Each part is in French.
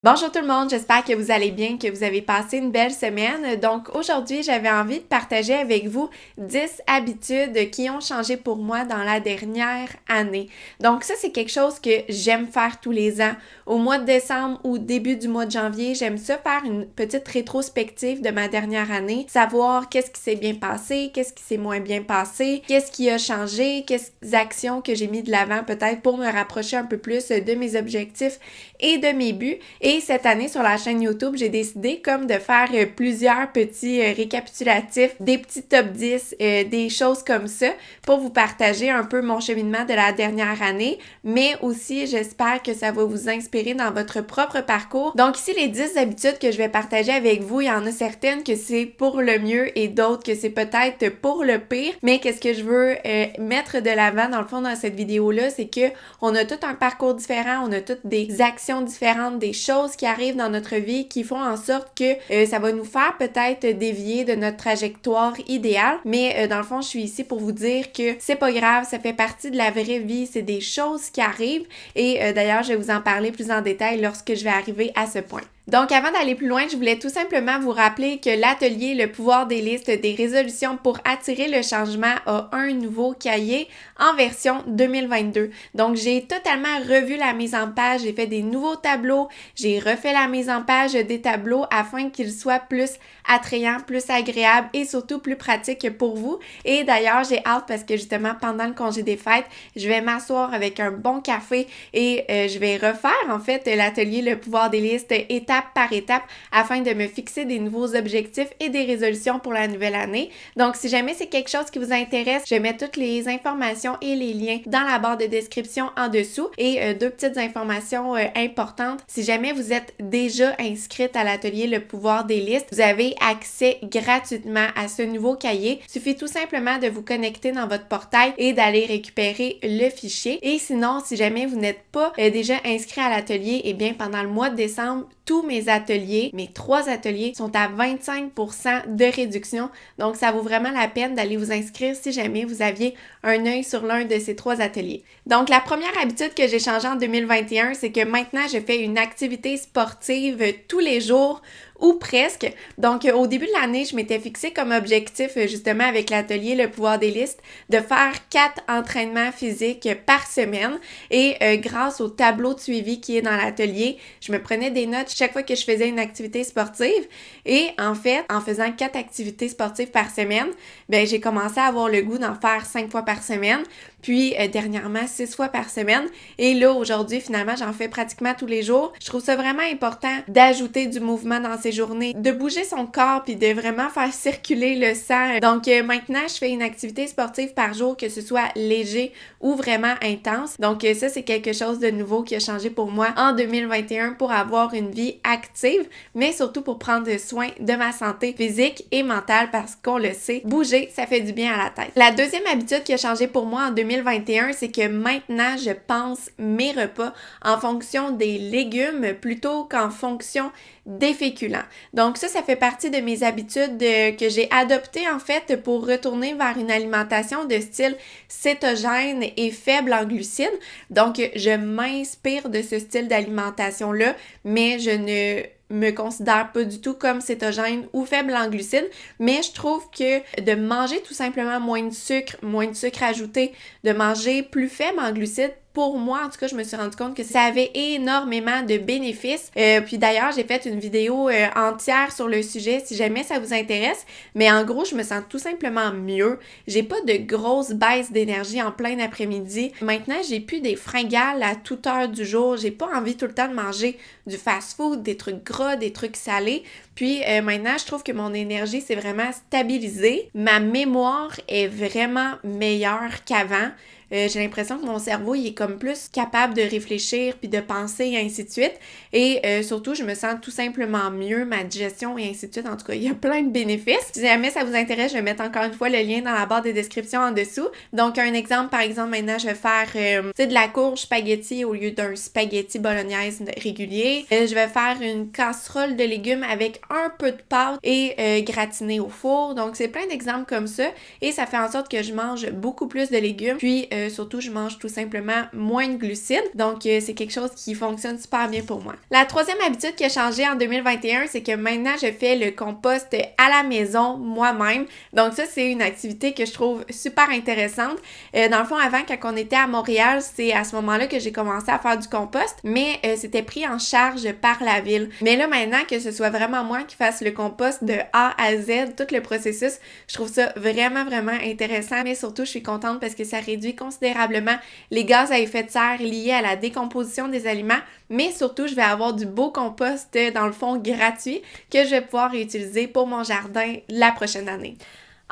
Bonjour tout le monde, j'espère que vous allez bien, que vous avez passé une belle semaine. Donc aujourd'hui, j'avais envie de partager avec vous 10 habitudes qui ont changé pour moi dans la dernière année. Donc ça, c'est quelque chose que j'aime faire tous les ans. Au mois de décembre ou début du mois de janvier, j'aime ça faire une petite rétrospective de ma dernière année, savoir qu'est-ce qui s'est bien passé, qu'est-ce qui s'est moins bien passé, qu'est-ce qui a changé, quelles actions que j'ai mis de l'avant peut-être pour me rapprocher un peu plus de mes objectifs et de mes buts. Et cette année, sur la chaîne YouTube, j'ai décidé comme de faire plusieurs petits récapitulatifs, des petits top 10, des choses comme ça, pour vous partager un peu mon cheminement de la dernière année, mais aussi j'espère que ça va vous inspirer dans votre propre parcours. Donc ici, les 10 habitudes que je vais partager avec vous, il y en a certaines que c'est pour le mieux et d'autres que c'est peut-être pour le pire, mais qu'est-ce que je veux mettre de l'avant dans le fond dans cette vidéo-là, c'est que on a tout un parcours différent, on a toutes des actions différentes, des choses qui arrivent dans notre vie qui font en sorte que ça va nous faire peut-être dévier de notre trajectoire idéale, mais dans le fond, je suis ici pour vous dire que c'est pas grave, ça fait partie de la vraie vie, c'est des choses qui arrivent et d'ailleurs, je vais vous en parler plus en détail lorsque je vais arriver à ce point. Donc, avant d'aller plus loin, je voulais tout simplement vous rappeler que l'atelier Le pouvoir des listes des résolutions pour attirer le changement a un nouveau cahier en version 2022. Donc, j'ai totalement revu la mise en page, j'ai fait des nouveaux tableaux, j'ai refait la mise en page des tableaux afin qu'ils soient plus attrayants, plus agréables et surtout plus pratiques pour vous. Et d'ailleurs, j'ai hâte parce que justement, pendant le congé des fêtes, je vais m'asseoir avec un bon café et je vais refaire en fait l'atelier Le pouvoir des listes étape par étape afin de me fixer des nouveaux objectifs et des résolutions pour la nouvelle année. Donc, si jamais c'est quelque chose qui vous intéresse, je mets toutes les informations et les liens dans la barre de description en dessous. Et deux petites informations importantes. Si jamais vous êtes déjà inscrite à l'atelier Le pouvoir des listes, vous avez accès gratuitement à ce nouveau cahier. Il suffit tout simplement de vous connecter dans votre portail et d'aller récupérer le fichier. Et sinon, si jamais vous n'êtes pas déjà inscrit à l'atelier, eh bien, pendant le mois de décembre, tous mes ateliers, mes 3 ateliers sont à 25% de réduction. Donc, ça vaut vraiment la peine d'aller vous inscrire si jamais vous aviez un œil sur l'un de ces 3 ateliers. Donc, la première habitude que j'ai changée en 2021, c'est que maintenant, je fais une activité sportive tous les jours ou presque. Donc, au début de l'année, je m'étais fixé comme objectif, justement avec l'atelier Le pouvoir des listes, de faire 4 entraînements physiques par semaine. Et grâce au tableau de suivi qui est dans l'atelier, je me prenais des notes chaque fois que je faisais une activité sportive. Et en fait, en faisant 4 activités sportives par semaine, ben j'ai commencé à avoir le goût d'en faire 5 fois par semaine. Puis dernièrement 6 fois par semaine. Et là, aujourd'hui, finalement, j'en fais pratiquement tous les jours. Je trouve ça vraiment important d'ajouter du mouvement dans ces journées, de bouger son corps puis de vraiment faire circuler le sang. Donc maintenant, je fais une activité sportive par jour, que ce soit léger ou vraiment intense. Donc ça, c'est quelque chose de nouveau qui a changé pour moi en 2021 pour avoir une vie active, mais surtout pour prendre soin de ma santé physique et mentale parce qu'on le sait, bouger, ça fait du bien à la tête. La deuxième habitude qui a changé pour moi en 2021, c'est que maintenant, je pense mes repas en fonction des légumes plutôt qu'en fonction des féculents. Donc ça fait partie de mes habitudes que j'ai adoptées en fait pour retourner vers une alimentation de style cétogène et faible en glucides. Donc je m'inspire de ce style d'alimentation-là, mais je ne me considère pas du tout comme cétogène ou faible en glucides, mais je trouve que de manger tout simplement moins de sucre ajouté, de manger plus faible en glucides, pour moi, en tout cas, je me suis rendu compte que ça avait énormément de bénéfices. Puis d'ailleurs, j'ai fait une vidéo entière sur le sujet si jamais ça vous intéresse. Mais en gros, je me sens tout simplement mieux. J'ai pas de grosses baisses d'énergie en plein après-midi. Maintenant, j'ai plus des fringales à toute heure du jour. J'ai pas envie tout le temps de manger du fast-food, des trucs gras, des trucs salés. Puis maintenant, je trouve que mon énergie s'est vraiment stabilisée. Ma mémoire est vraiment meilleure qu'avant. J'ai l'impression que mon cerveau, il est comme plus capable de réfléchir puis de penser et ainsi de suite. Et surtout, je me sens tout simplement mieux, ma digestion et ainsi de suite. En tout cas, il y a plein de bénéfices. Si jamais ça vous intéresse, je vais mettre encore une fois le lien dans la barre de description en dessous. Donc, un exemple, par exemple, maintenant, je vais faire de la courge spaghetti au lieu d'un spaghetti bolognaise régulier. Je vais faire une casserole de légumes avec un peu de pâte et gratiné au four. Donc, c'est plein d'exemples comme ça. Et ça fait en sorte que je mange beaucoup plus de légumes. Puis, surtout, je mange tout simplement moins de glucides. Donc, c'est quelque chose qui fonctionne super bien pour moi. La troisième habitude qui a changé en 2021, c'est que maintenant, je fais le compost à la maison moi-même. Donc, ça, c'est une activité que je trouve super intéressante. Dans le fond, avant, quand on était à Montréal, c'est à ce moment-là que j'ai commencé à faire du compost, mais c'était pris en charge par la ville. Mais là, maintenant, que ce soit vraiment moi qui fasse le compost de A à Z, tout le processus, je trouve ça vraiment, vraiment intéressant. Mais surtout, je suis contente parce que ça réduit considérablement les gaz à effet de serre liés à la décomposition des aliments, mais surtout, je vais avoir du beau compost, dans le fond, gratuit, que je vais pouvoir réutiliser pour mon jardin la prochaine année.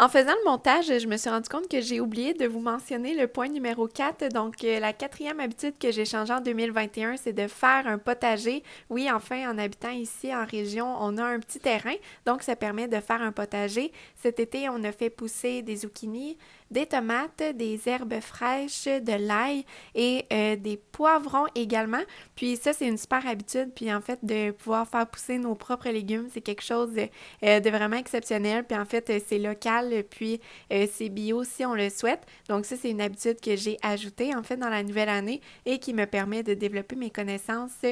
En faisant le montage, je me suis rendu compte que j'ai oublié de vous mentionner le point numéro 4. Donc, la quatrième habitude que j'ai changée en 2021, c'est de faire un potager. Oui, enfin, en habitant ici en région, on a un petit terrain, donc ça permet de faire un potager. Cet été, on a fait pousser des zucchinis, des tomates, des herbes fraîches, de l'ail et des poivrons également. Puis ça, c'est une super habitude. Puis en fait, de pouvoir faire pousser nos propres légumes, c'est quelque chose de vraiment exceptionnel. Puis en fait, c'est local, puis c'est bio si on le souhaite. Donc ça, c'est une habitude que j'ai ajoutée en fait dans la nouvelle année et qui me permet de développer mes connaissances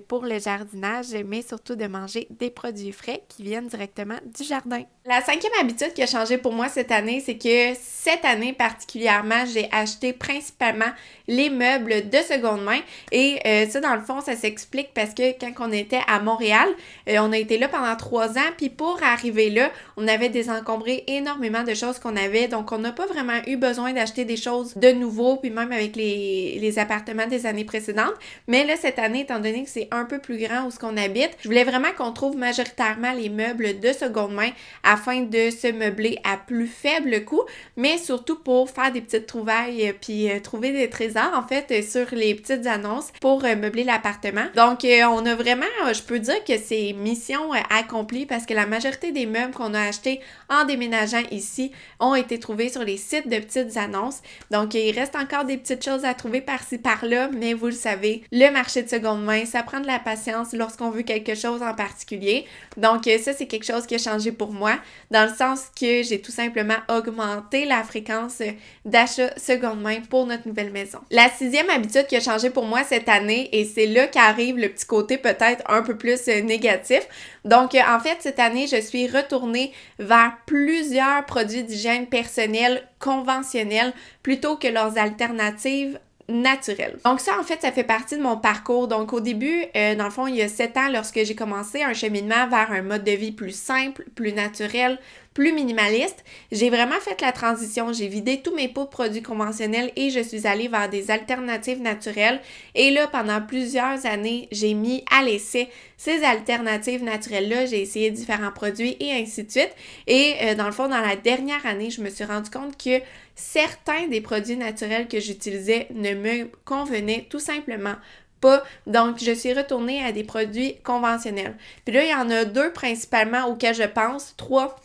pour le jardinage, mais surtout de manger des produits frais qui viennent directement du jardin. La cinquième habitude qui a changé pour moi cette année, c'est que cette année particulièrement, j'ai acheté principalement les meubles de seconde main et ça, dans le fond, ça s'explique parce que quand on était à Montréal, on a été là pendant 3 ans, puis pour arriver là, on avait désencombré énormément de choses qu'on avait, donc on n'a pas vraiment eu besoin d'acheter des choses de nouveau, puis même avec les appartements des années précédentes, mais là, cette année, étant donné que c'est un peu plus grand où ce qu'on habite, je voulais vraiment qu'on trouve majoritairement les meubles de seconde main afin de se meubler à plus faible coût, mais surtout pour faire des petites trouvailles puis trouver des trésors en fait sur les petites annonces pour meubler l'appartement. Donc on a vraiment, je peux dire que c'est mission accomplie parce que la majorité des meubles qu'on a achetés en déménageant ici ont été trouvés sur les sites de petites annonces. Donc il reste encore des petites choses à trouver par-ci par-là, mais vous le savez, le marché de seconde main, ça prend de la patience lorsqu'on veut quelque chose en particulier. Donc ça, c'est quelque chose qui a changé pour moi, dans le sens que j'ai tout simplement augmenté la fréquence d'achat seconde main pour notre nouvelle maison. La sixième habitude qui a changé pour moi cette année, et c'est là qu'arrive le petit côté peut-être un peu plus négatif. Donc, en fait, cette année, je suis retournée vers plusieurs produits d'hygiène personnelle conventionnels plutôt que leurs alternatives naturel. Donc ça, en fait, ça fait partie de mon parcours. Donc au début, dans le fond, il y a 7 ans, lorsque j'ai commencé un cheminement vers un mode de vie plus simple, plus naturel, plus minimaliste, j'ai vraiment fait la transition. J'ai vidé tous mes pots de produits conventionnels et je suis allée vers des alternatives naturelles. Et là, pendant plusieurs années, j'ai mis à l'essai ces alternatives naturelles-là. J'ai essayé différents produits et ainsi de suite. Et dans le fond, dans la dernière année, je me suis rendu compte que certains des produits naturels que j'utilisais ne me convenaient tout simplement pas. Donc, je suis retournée à des produits conventionnels. Puis là, il y en a 2 principalement auxquels je pense, 3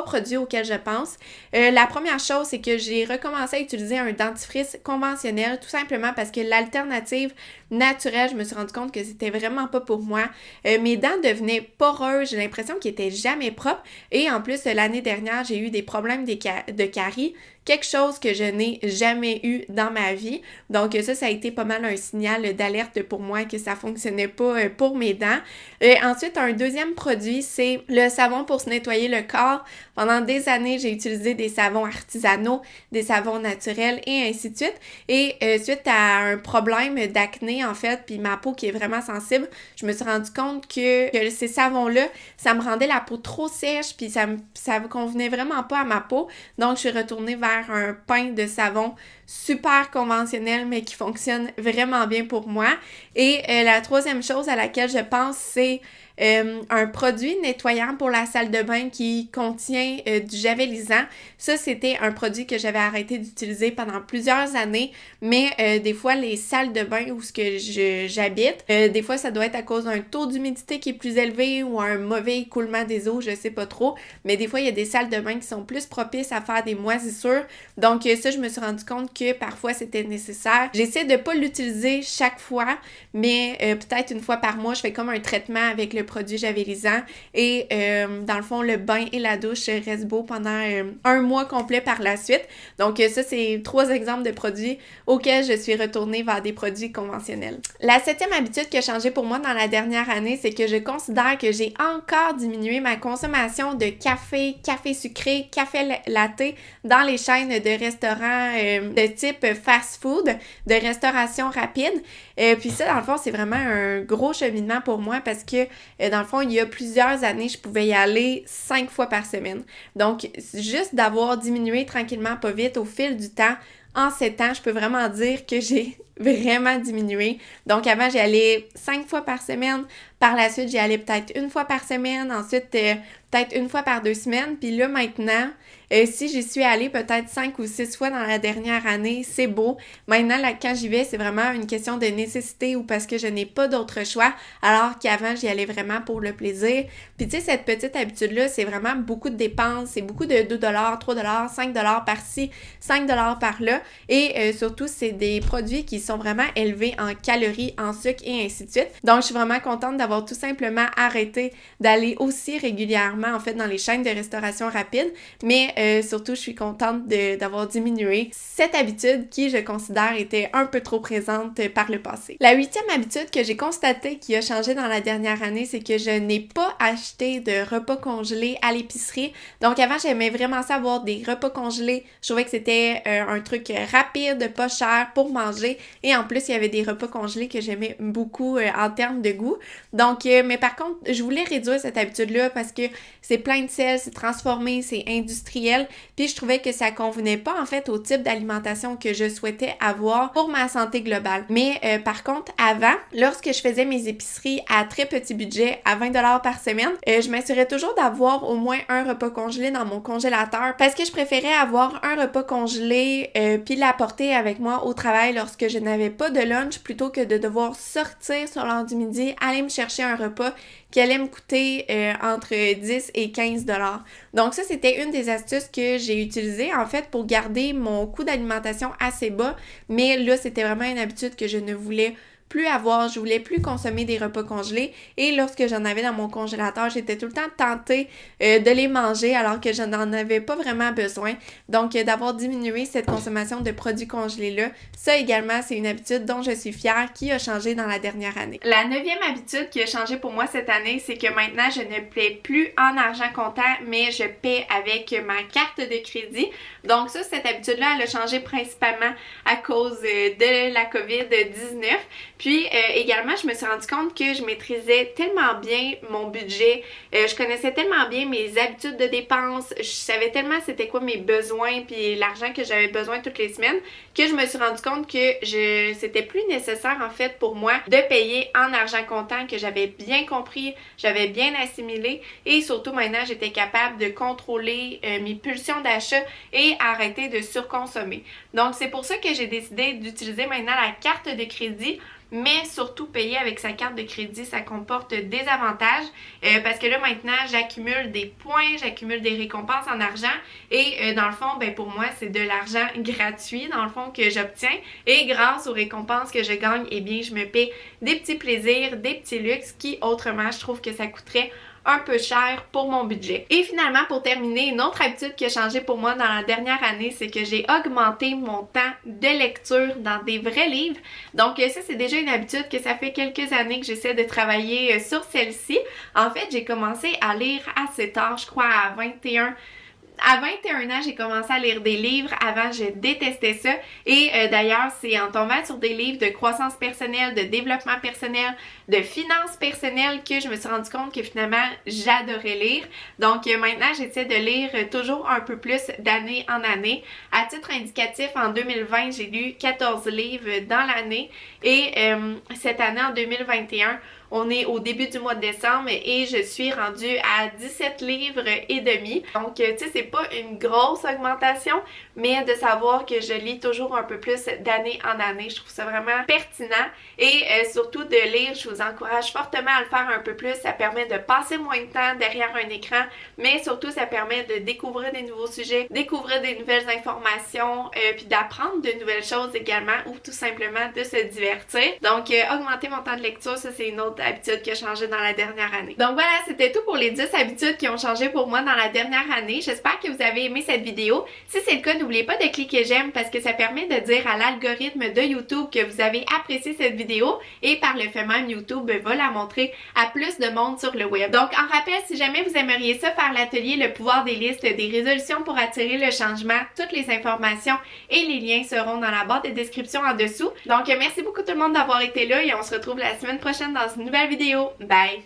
produits auxquels je pense. La première chose, c'est que j'ai recommencé à utiliser un dentifrice conventionnel, tout simplement parce que l'alternative naturelle, je me suis rendu compte que c'était vraiment pas pour moi. Mes dents devenaient poreuses, j'ai l'impression qu'ils étaient jamais propres. Et en plus, l'année dernière, j'ai eu des problèmes de caries, quelque chose que je n'ai jamais eu dans ma vie. Donc ça a été pas mal un signal d'alerte pour moi que ça fonctionnait pas pour mes dents. Ensuite, un deuxième produit, c'est le savon pour se nettoyer le corps. Pendant des années, j'ai utilisé des savons artisanaux, des savons naturels et ainsi de suite. Et suite à un problème d'acné, en fait, puis ma peau qui est vraiment sensible, je me suis rendu compte que ces savons-là, ça me rendait la peau trop sèche, puis ça me convenait vraiment pas à ma peau. Donc, je suis retournée vers un pain de savon super conventionnel, mais qui fonctionne vraiment bien pour moi. Et la troisième chose à laquelle je pense, c'est un produit nettoyant pour la salle de bain qui contient du javelisant. Ça, c'était un produit que j'avais arrêté d'utiliser pendant plusieurs années, mais des fois, les salles de bain où ce que j'habite, des fois, ça doit être à cause d'un taux d'humidité qui est plus élevé ou un mauvais écoulement des eaux, je sais pas trop, mais des fois, il y a des salles de bain qui sont plus propices à faire des moisissures. Donc ça, je me suis rendu compte que parfois c'était nécessaire. J'essaie de pas l'utiliser chaque fois, mais peut-être une fois par mois, je fais comme un traitement avec le produit javélisant et dans le fond, le bain et la douche restent beaux pendant un mois complet par la suite. Donc ça, c'est 3 exemples de produits auxquels je suis retournée vers des produits conventionnels. La 7e habitude qui a changé pour moi dans la dernière année, c'est que je considère que j'ai encore diminué ma consommation de café sucré, café latte dans les chaînes de restaurants de type fast-food, de restauration rapide. Puis ça, dans le fond, c'est vraiment un gros cheminement pour moi parce que, dans le fond, il y a plusieurs années, je pouvais y aller 5 fois par semaine. Donc, juste d'avoir diminué tranquillement, pas vite, au fil du temps, en 7 ans, je peux vraiment dire que j'ai vraiment diminué. Donc, avant, j'y allais 5 fois par semaine. Par la suite, j'y allais peut-être 1 fois par semaine. Ensuite, peut-être 1 fois par 2 semaines. Puis là, maintenant, si j'y suis allée peut-être 5 ou 6 fois dans la dernière année, c'est beau. Maintenant, là, quand j'y vais, c'est vraiment une question de nécessité ou parce que je n'ai pas d'autre choix, alors qu'avant, j'y allais vraiment pour le plaisir. Puis tu sais, cette petite habitude-là, c'est vraiment beaucoup de dépenses. C'est beaucoup de 2 $, 3 $, 5 $ par-ci, 5 $ par-là. Et surtout, c'est des produits qui sont vraiment élevés en calories, en sucre et ainsi de suite. Donc, je suis vraiment contente d'avoir tout simplement arrêté d'aller aussi régulièrement, en fait, dans les chaînes de restauration rapide. Mais surtout, je suis contente d'avoir diminué cette habitude qui, je considère, était un peu trop présente par le passé. La 8e habitude que j'ai constatée qui a changé dans la dernière année, c'est que je n'ai pas acheté de repas congelés à l'épicerie. Donc, avant, j'aimais vraiment ça avoir des repas congelés. Je trouvais que c'était un truc rapide, pas cher pour manger. Et en plus, il y avait des repas congelés que j'aimais beaucoup en termes de goût. Donc, mais par contre, je voulais réduire cette habitude-là parce que c'est plein de sel, c'est transformé, c'est industriel. Puis je trouvais que ça convenait pas en fait au type d'alimentation que je souhaitais avoir pour ma santé globale. Mais par contre, avant, lorsque je faisais mes épiceries à très petit budget, à 20 $ par semaine, je m'assurais toujours d'avoir au moins un repas congelé dans mon congélateur parce que je préférais avoir un repas congelé puis l'apporter avec moi au travail lorsque je n'avais pas de lunch plutôt que de devoir sortir sur l'heure du midi, aller me chercher un repas qui allait me coûter entre 10 et 15 $. Donc ça, c'était une des astuces que j'ai utilisées en fait pour garder mon coût d'alimentation assez bas, mais là, c'était vraiment une habitude que je ne voulais plus avoir, je voulais plus consommer des repas congelés et lorsque j'en avais dans mon congélateur, j'étais tout le temps tentée de les manger alors que je n'en avais pas vraiment besoin. Donc d'avoir diminué cette consommation de produits congelés-là, ça également c'est une habitude dont je suis fière qui a changé dans la dernière année. La 9e habitude qui a changé pour moi cette année, c'est que maintenant je ne paie plus en argent comptant, mais je paie avec ma carte de crédit. Donc ça, cette habitude-là, elle a changé principalement à cause de la COVID-19. Puis également, je me suis rendu compte que je maîtrisais tellement bien mon budget, je connaissais tellement bien mes habitudes de dépenses, je savais tellement c'était quoi mes besoins puis l'argent que j'avais besoin toutes les semaines que je me suis rendu compte que c'était plus nécessaire en fait pour moi de payer en argent comptant, que j'avais bien compris, j'avais bien assimilé et surtout maintenant j'étais capable de contrôler mes pulsions d'achat et arrêter de surconsommer. Donc c'est pour ça que j'ai décidé d'utiliser maintenant la carte de crédit. Mais surtout, payer avec sa carte de crédit, ça comporte des avantages parce que là, maintenant, j'accumule des points, j'accumule des récompenses en argent et dans le fond, ben pour moi, c'est de l'argent gratuit, dans le fond, que j'obtiens et grâce aux récompenses que je gagne, eh bien, je me paie des petits plaisirs, des petits luxes qui, autrement, je trouve que ça coûterait un peu cher pour mon budget. Et finalement, pour terminer, une autre habitude qui a changé pour moi dans la dernière année, c'est que j'ai augmenté mon temps de lecture dans des vrais livres. Donc ça, c'est déjà une habitude que ça fait quelques années que j'essaie de travailler sur celle-ci. En fait, j'ai commencé à lire assez tard, je crois à 21 ans, j'ai commencé à lire des livres. Avant, je détestais ça. Et d'ailleurs, c'est en tombant sur des livres de croissance personnelle, de développement personnel, de finances personnelles que je me suis rendu compte que finalement, j'adorais lire. Donc maintenant, j'essaie de lire toujours un peu plus d'année en année. À titre indicatif, en 2020, j'ai lu 14 livres dans l'année. Et cette année, en 2021, On est au début du mois de décembre et je suis rendue à 17 livres et demi. Donc, tu sais, c'est pas une grosse augmentation, mais de savoir que je lis toujours un peu plus d'année en année, je trouve ça vraiment pertinent. Et surtout de lire, je vous encourage fortement à le faire un peu plus. Ça permet de passer moins de temps derrière un écran, mais surtout ça permet de découvrir des nouveaux sujets, découvrir des nouvelles informations, puis d'apprendre de nouvelles choses également, ou tout simplement de se divertir. Donc, augmenter mon temps de lecture, ça c'est une autre habitude qui a changé dans la dernière année. Donc voilà, c'était tout pour les 10 habitudes qui ont changé pour moi dans la dernière année. J'espère que vous avez aimé cette vidéo. Si c'est le cas, n'oubliez pas de cliquer j'aime parce que ça permet de dire à l'algorithme de YouTube que vous avez apprécié cette vidéo et par le fait même, YouTube va la montrer à plus de monde sur le web. Donc, en rappel, si jamais vous aimeriez ça, faire l'atelier Le pouvoir des listes, des résolutions pour attirer le changement, toutes les informations et les liens seront dans la barre de description en dessous. Donc, merci beaucoup tout le monde d'avoir été là et on se retrouve la semaine prochaine dans une nouvelle vidéo. Bye!